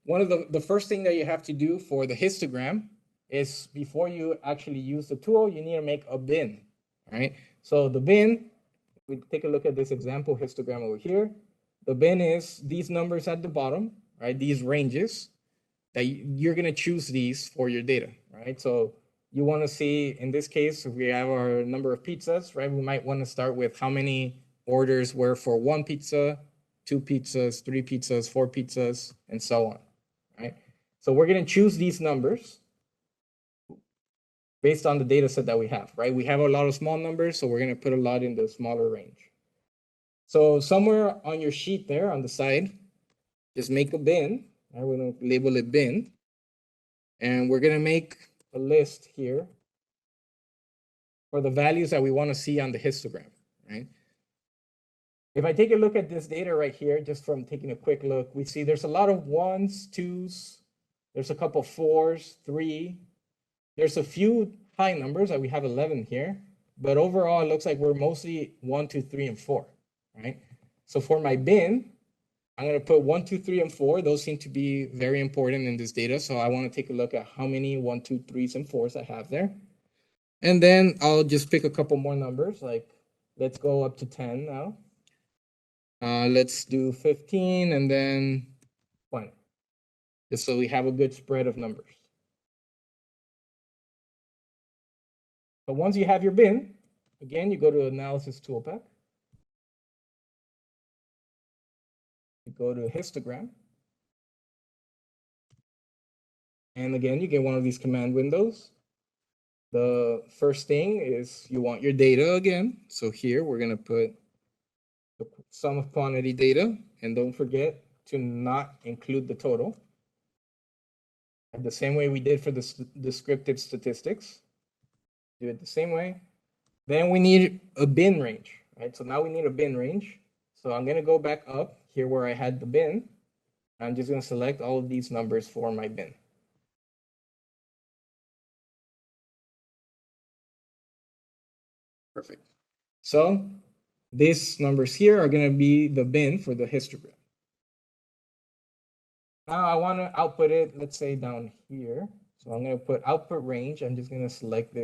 one of the first thing that you have to do for the histogram is before you actually use the tool, you need to make a bin, right? So the bin, we take a look at this example histogram over here. The bin is these numbers at the bottom, right? These ranges that you're going to choose these for your data, right? So you want to see, in this case, if we have our number of pizzas, right? We might want to start with how many orders were for one pizza, two pizzas, three pizzas, four pizzas, and so on, right? So we're going to choose these numbers based on the data set that we have, right? We have a lot of small numbers, so we're going to put a lot in the smaller range. So somewhere on your sheet there on the side, just make a bin. Right? We're going to label it bin. And we're going to make a list here for the values that we want to see on the histogram, right? If I take a look at this data right here, just from taking a quick look, we see there's a lot of ones, twos, there's a couple fours, three. There's a few high numbers, like we have 11 here, but overall it looks like we're mostly 1, 2, 3, and 4, right? So for my bin, I'm going to put 1, 2, 3, and 4. Those seem to be very important in this data. So I want to take a look at how many 1, 2, 3s, and 4s I have there. And then I'll just pick a couple more numbers, like let's go up to 10 now. Let's do 15 and then 20, just so we have a good spread of numbers. So once you have your bin, again, you go to Analysis Toolpath. You go to Histogram. And again, you get one of these command windows. The first thing is you want your data again. So here we're going to put the sum of quantity data. And don't forget to not include the total. The same way we did for the descriptive statistics. Do it the same way. Then we need a bin range, right? So now we need a bin range. So I'm going to go back up here where I had the bin. I'm just going to select all of these numbers for my bin. Perfect. So these numbers here are going to be the bin for the histogram. Now I want to output it, let's say down here. So I'm going to put output range. I'm just going to select this.